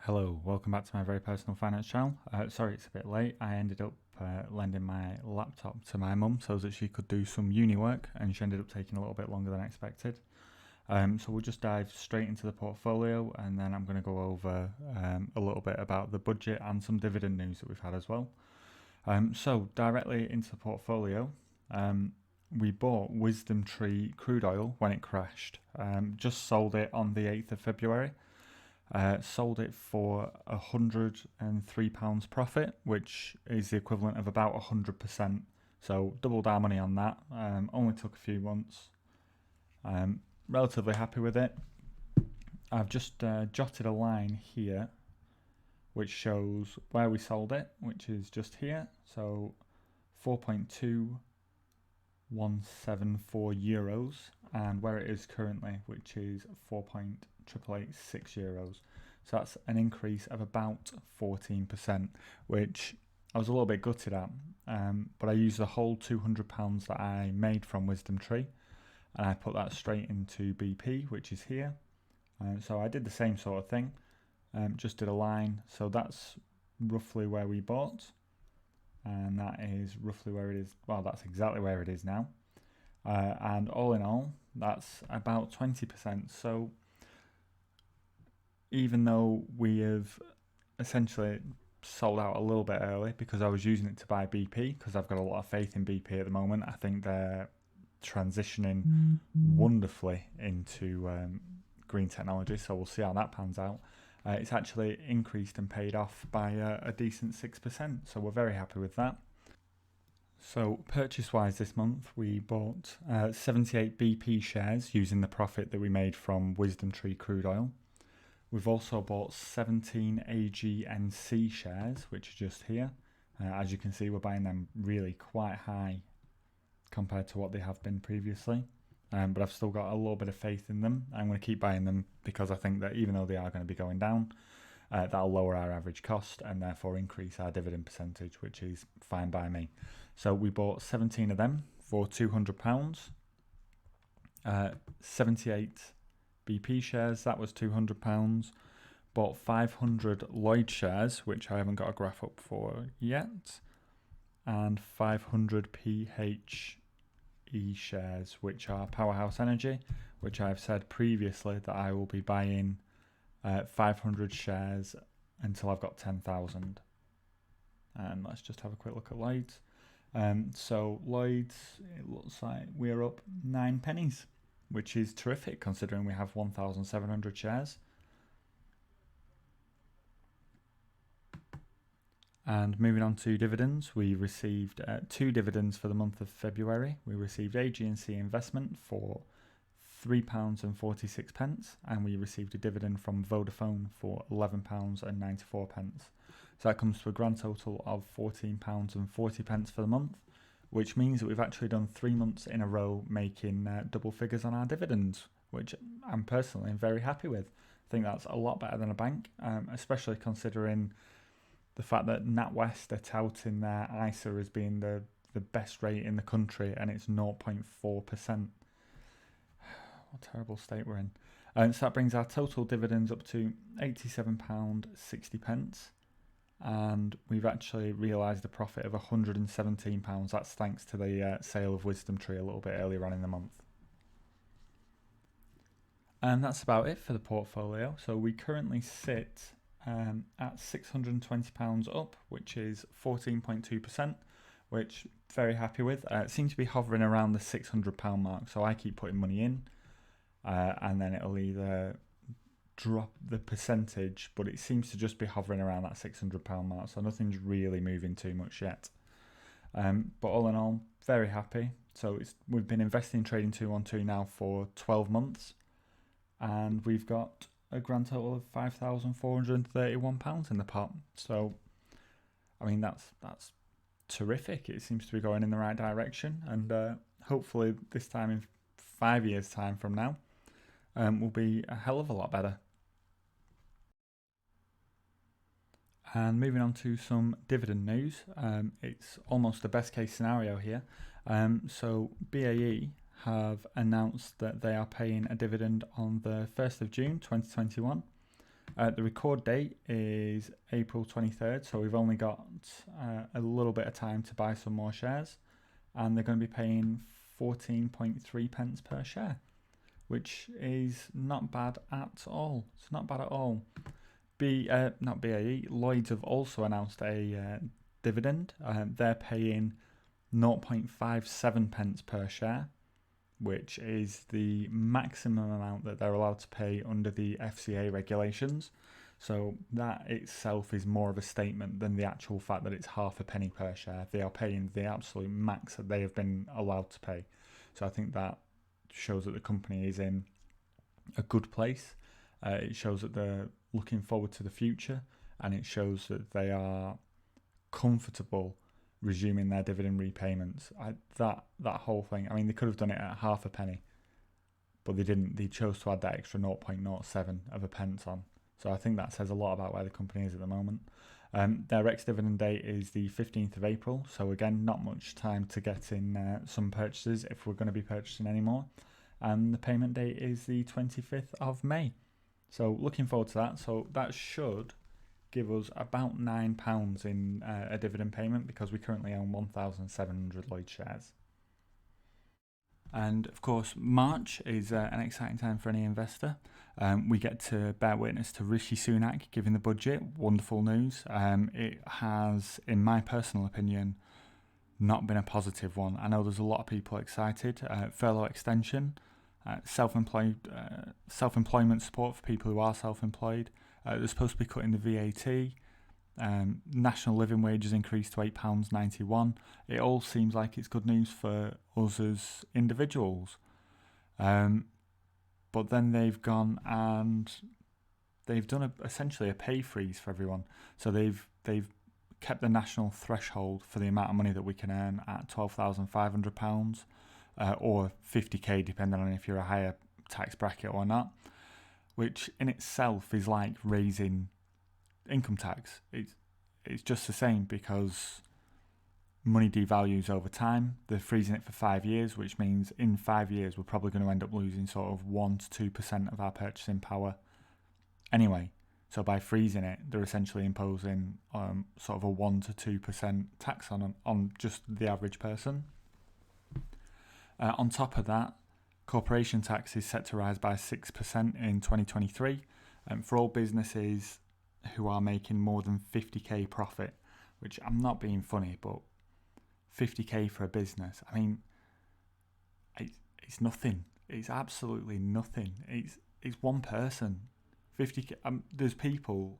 Hello, welcome back to my very personal finance channel. Sorry it's a bit late. I ended up lending my laptop to my mum so that she could do some uni work, and she ended up taking a little bit longer than expected. So we'll just dive straight into the portfolio, and then I'm going to go over a little bit about the budget and some dividend news that we've had as well. So directly into the portfolio, we bought Wisdomtree crude oil when it crashed. Just sold it on the 8th of February. Sold it for £103 profit, which is the equivalent of about 100%. So doubled our money on that. Only took a few months. Relatively happy with it. I've just jotted a line here which shows where we sold it, which is just here. So 4.2174 euros, and where it is currently, which is 4.886 euros. So that's an increase of about 14%, which I was a little bit gutted at. But I used the whole £200 that I made from Wisdomtree, and I put that straight into BP, which is here. So I did the same sort of thing, just did a line. So that's roughly where we bought, and that is roughly where it is. Well, that's exactly where it is now. And all in all, that's about 20%. So even though we have essentially sold out a little bit early because I was using it to buy BP, because I've got a lot of faith in BP at the moment. I think they're transitioning wonderfully into green technology, so we'll see how that pans out. It's actually increased and paid off by a decent 6%, so we're very happy with that. So purchase-wise this month, we bought 78 BP shares using the profit that we made from Wisdomtree crude oil. We've also bought 17 AGNC shares, which are just here. As you can see, we're buying them really quite high compared to what they have been previously. But I've still got a little bit of faith in them. I'm going to keep buying them because I think that even though they are going to be going down, that'll lower our average cost and therefore increase our dividend percentage, which is fine by me. So we bought 17 of them for £200. 78 BP shares, that was £200. Bought 500 Lloyds shares, which I haven't got a graph up for yet, and 500 PHE shares, which are Powerhouse Energy, which I've said previously that I will be buying 500 shares until I've got 10,000. And let's just have a quick look at Lloyds. So Lloyds, it looks like we're up 9 pennies, which is terrific considering we have 1,700 shares. And moving on to dividends, we received 2 dividends for the month of February. We received AGNC investment for £3.46, and we received a dividend from Vodafone for £11.94. So that comes to a grand total of £14.40 for the month, which means that we've actually done 3 months in a row making double figures on our dividends, which I'm personally very happy with. I think that's a lot better than a bank, especially considering the fact that NatWest are touting their ISA as being the best rate in the country, and it's 0.4%. What a terrible state we're in. And so that brings our total dividends up to £87.60. And we've actually realised a profit of £117. That's thanks to the sale of Wisdomtree a little bit earlier on in the month. And that's about it for the portfolio. So we currently sit at £620 up, which is 14.2%, which very happy with. It seems to be hovering around the £600 mark, so I keep putting money in, and then it'll either drop the percentage, but it seems to just be hovering around that £600 mark, so nothing's really moving too much yet. But all in all, very happy. So we've been investing in Trading 212 now for 12 months, and we've got a grand total of £5,431 in the pot. So, I mean, that's terrific. It seems to be going in the right direction, and hopefully this time in 5 years' time from now, will be a hell of a lot better. And moving on to some dividend news, it's almost the best case scenario here. So BAE have announced that they are paying a dividend on the 1st of June 2021. The record date is April 23rd, so we've only got a little bit of time to buy some more shares, and they're going to be paying 14.3 pence per share, which is not bad at all. It's not bad at all. Not BAE, Lloyds have also announced a dividend. They're paying 0.57 pence per share, which is the maximum amount that they're allowed to pay under the FCA regulations. So that itself is more of a statement than the actual fact that it's half a penny per share. They are paying the absolute max that they have been allowed to pay. So I think that shows that the company is in a good place. It shows that they're looking forward to the future, and it shows that they are comfortable resuming their dividend repayments. That whole thing, I mean, they could have done it at half a penny, but they didn't. They chose to add that extra 0.07 of a pence on. So I think that says a lot about where the company is at the moment. Their ex-dividend date is the 15th of April, so again, not much time to get in some purchases if we're going to be purchasing any more. And the payment date is the 25th of May. So looking forward to that. So that should give us about £9 in a dividend payment, because we currently own 1,700 Lloyds shares. And of course, March is an exciting time for any investor. We get to bear witness to Rishi Sunak giving the budget. Wonderful news. It has, in my personal opinion, not been a positive one. I know there's a lot of people excited. Furlough extension, self-employment support for people who are self-employed. They're supposed to be cutting the VAT. National living wages increased to £8.91. It all seems like it's good news for us as individuals. But then they've gone and they've done essentially a pay freeze for everyone. So they've kept the national threshold for the amount of money that we can earn at £12,500 or 50k, depending on if you're a higher tax bracket or not, which in itself is like raising income tax. It's just the same, because money devalues over time. They're freezing it for 5 years, which means in 5 years we're probably going to end up losing sort of 1 to 2% of our purchasing power anyway. So by freezing it, they're essentially imposing sort of a 1 to 2% tax on just the average person. On top of that, corporation tax is set to rise by 6% in 2023 for all businesses who are making more than 50k profit, which, I'm not being funny, but 50k for a business, I mean, it's nothing. It's absolutely nothing. It's one person. 50k. There's people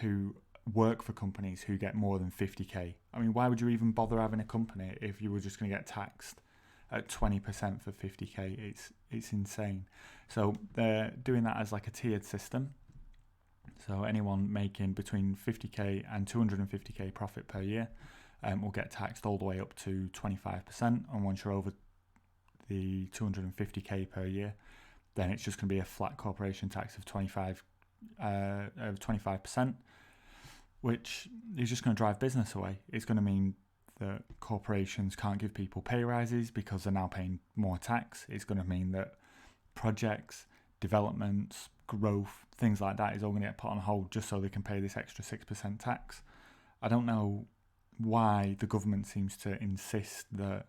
who work for companies who get more than 50k. I mean, why would you even bother having a company if you were just going to get taxed at 20% for 50k? It's insane. So they're doing that as like a tiered system. So anyone making between 50k and 250k profit per year will get taxed all the way up to 25%. And once you're over the 250k per year, then it's just going to be a flat corporation tax of 25%, which is just going to drive business away. It's going to mean that corporations can't give people pay rises because they're now paying more tax. It's going to mean that projects, developments, growth, things like that is all going to get put on hold just so they can pay this extra 6% tax. I don't know why the government seems to insist that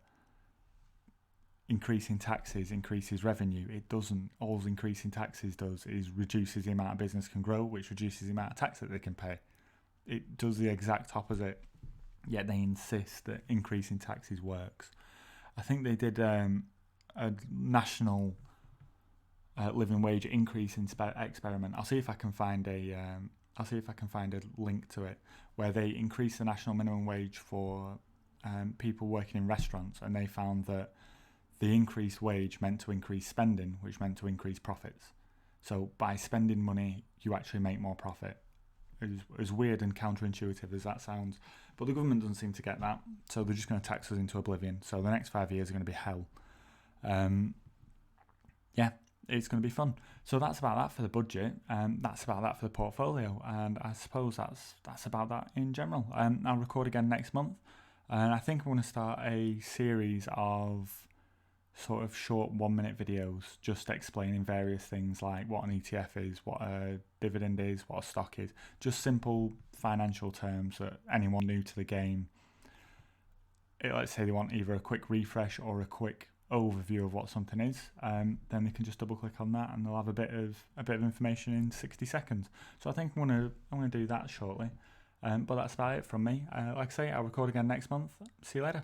increasing taxes increases revenue. It doesn't. All increasing taxes does is reduces the amount a business can grow, which reduces the amount of tax that they can pay. It does the exact opposite, yet they insist that increasing taxes works. I think they did a national living wage increase experiment. I'll see if I can find a link to it, where they increased the national minimum wage for people working in restaurants, and they found that the increased wage meant to increase spending, which meant to increase profits. So by spending money, you actually make more profit. As weird and counterintuitive as that sounds, but the government doesn't seem to get that, so they're just going to tax us into oblivion. So the next 5 years are going to be hell. It's going to be fun. So that's about that for the budget, and that's about that for the portfolio, and I suppose that's about that in general. I'll record again next month, and I think I'm going to start a series of sort of short 1-minute videos just explaining various things like what an ETF is, what a dividend is, what a stock is, just simple financial terms that anyone new to the game, let's say they want either a quick refresh or a quick overview of what something is, then they can just double click on that and they'll have a bit of information in 60 seconds. So I think I'm gonna do that shortly. But that's about it from me. Like I say, I'll record again next month. See you later.